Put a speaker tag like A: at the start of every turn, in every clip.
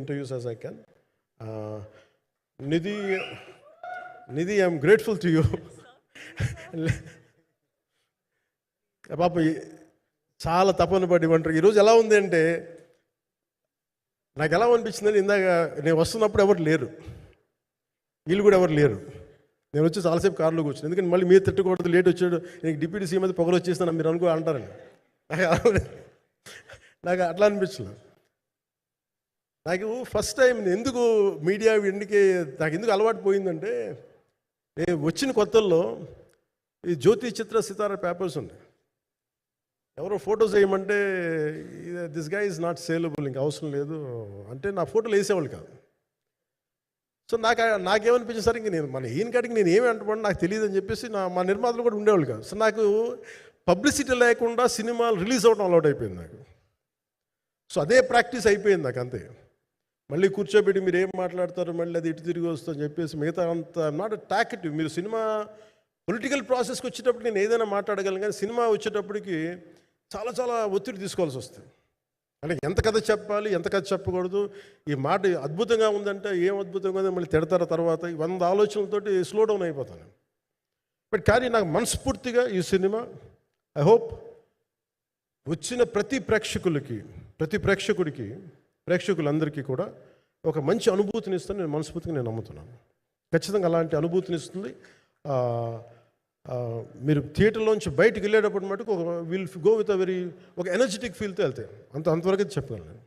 A: interviews as I can. Nidhi, I'm grateful to you. పాప చాలా తపన పడి ఉంటారు. ఈరోజు ఎలా ఉంది అంటే నాకు ఎలా అనిపించిందని, ఇందాక నేను వస్తున్నప్పుడు ఎవరు లేరు, వీళ్ళు కూడా ఎవరు లేరు. నేను వచ్చి చాలాసేపు కారులో కూర్చున్నాను, ఎందుకంటే మళ్ళీ మీరు తిట్టకూడదు, లేట్ వచ్చాడు, నీకు డిప్యూటీ సీఎం అయితే పొగలు వచ్చేస్తాను మీరు అంటారని. నాకు అట్లా అనిపించలేదు. నాకు ఫస్ట్ టైం ఎందుకు మీడియా నాకు ఎందుకు అలవాటు పోయిందంటే, నేను వచ్చిన కొత్తల్లో ఈ జ్యోతి చిత్ర సితార పేపర్స్ ఉన్నాయి. ఎవరో ఫొటోస్ వేయమంటే this guy is not saleable, ఇంకా అవసరం లేదు అంటే నా ఫోటోలు వేసేవాళ్ళు కాదు. సో నాకేమనిపించింది సార్, ఇంక నేను మన ఈయన కాడికి నేను ఏమి అంటున్నాను నాకు తెలియదు అని చెప్పేసి మా నిర్మాతలు కూడా ఉండేవాళ్ళు కాదు. సో నాకు పబ్లిసిటీ లేకుండా సినిమాలు రిలీజ్ అవ్వడం అలవాటు అయిపోయింది నాకు. సో అదే ప్రాక్టీస్ అయిపోయింది నాకు అంతే. మళ్ళీ కూర్చోబెట్టి మీరు ఏం మాట్లాడతారు, మళ్ళీ అది ఇటు తిరిగి వస్తుందని చెప్పేసి మిగతా అంత నాట్ టాకెటివ్. మీరు సినిమా పొలిటికల్ ప్రాసెస్కి వచ్చేటప్పుడు నేను ఏదైనా మాట్లాడగలను, కానీ సినిమా వచ్చేటప్పటికి చాలా చాలా ఒత్తిడి తీసుకోవాల్సి వస్తుంది. అంటే ఎంత కథ చెప్పాలి, ఎంత కథ చెప్పకూడదు, ఈ మాట అద్భుతంగా ఉందంటే ఏం అద్భుతంగా ఉందని మళ్ళీ తిడతారు. తర్వాత 100 ఆలోచనలతోటి స్లో డౌన్ అయిపోతాను. బట్ కానీ నాకు మనస్ఫూర్తిగా ఈ సినిమా ఐ హోప్ వచ్చిన ప్రతి ప్రేక్షకులందరికీ కూడా ఒక మంచి అనుభూతిని ఇస్తాను. నేను మనస్ఫూర్తిగా నమ్ముతున్నాను. ఖచ్చితంగా అలాంటి అనుభూతిని ఇస్తుంది. మీరు థియేటర్లోంచి బయటకు వెళ్ళేటప్పుడు మటుకు విల్ గో విత్ ఒక ఎనర్జెటిక్ ఫీల్తో వెళ్తాయి. అంతవరకు చెప్పగలను.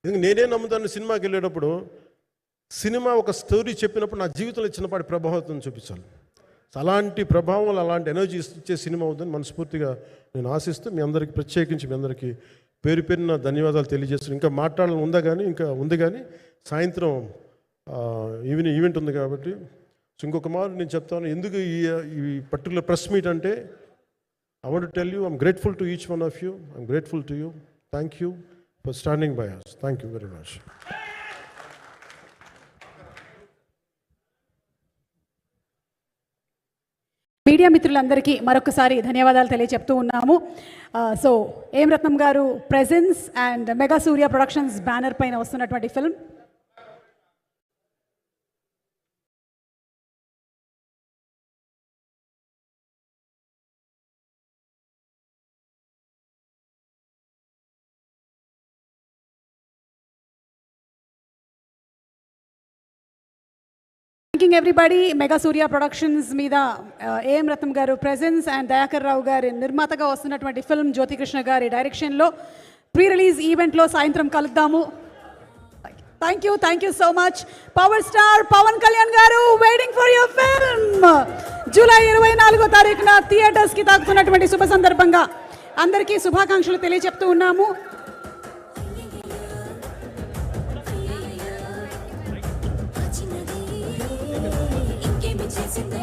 A: ఎందుకంటే నేనే నమ్ముతాను, సినిమాకి వెళ్ళేటప్పుడు సినిమా ఒక స్టోరీ చెప్పినప్పుడు నా జీవితంలో చిన్నపాటి ప్రభావం చూపించాలి. అలాంటి ప్రభావం, అలాంటి ఎనర్జీ ఇచ్చే సినిమా అవుతుందని మనస్ఫూర్తిగా నేను ఆశిస్తూ మీ అందరికీ ప్రత్యేకించి మీ అందరికీ పేరు పేరున ధన్యవాదాలు తెలియజేస్తున్నాను. ఇంకా మాట్లాడాలని ఉంది కానీ సాయంత్రం ఈవెంట్ ఉంది కాబట్టి. సో ఇంకొక మాట నేను చెప్తాను, ఎందుకు ఈ పర్టికులర్ ప్రెస్ మీట్ అంటే, I want to tell you I'm grateful to each one of you. I'm grateful to you. Thank you for standing by us. Thank you very much.
B: Media మిత్రులందరికీ మరొకసారి ధన్యవాదాలు తెలియజెప్తూ ఉన్నాము. సో ఏం రత్నం గారు presence and mega Surya productions banner పైన వస్తున్నటువంటి film everybody. Mega సూర్య productions మీద AM రత్నం గారు ప్రెజెన్స్ అండ్ దయాకర్ రావు గారి నిర్మాతగా వస్తున్నటువంటి ఫిల్మ్ జ్యోతికృష్ణ గారి డైరెక్షన్లో ప్రీ రిలీజ్ ఈవెంట్లో సాయంత్రం కలుద్దాము. Thank you so much. Power star Pawan Kalyan garu waiting for your film. July 24వ తారీఖున థియేటర్స్కి తాకుతున్నటువంటి శుభ సందర్భంగా అందరికీ శుభాకాంక్షలు తెలియజెప్తూ ఉన్నాము.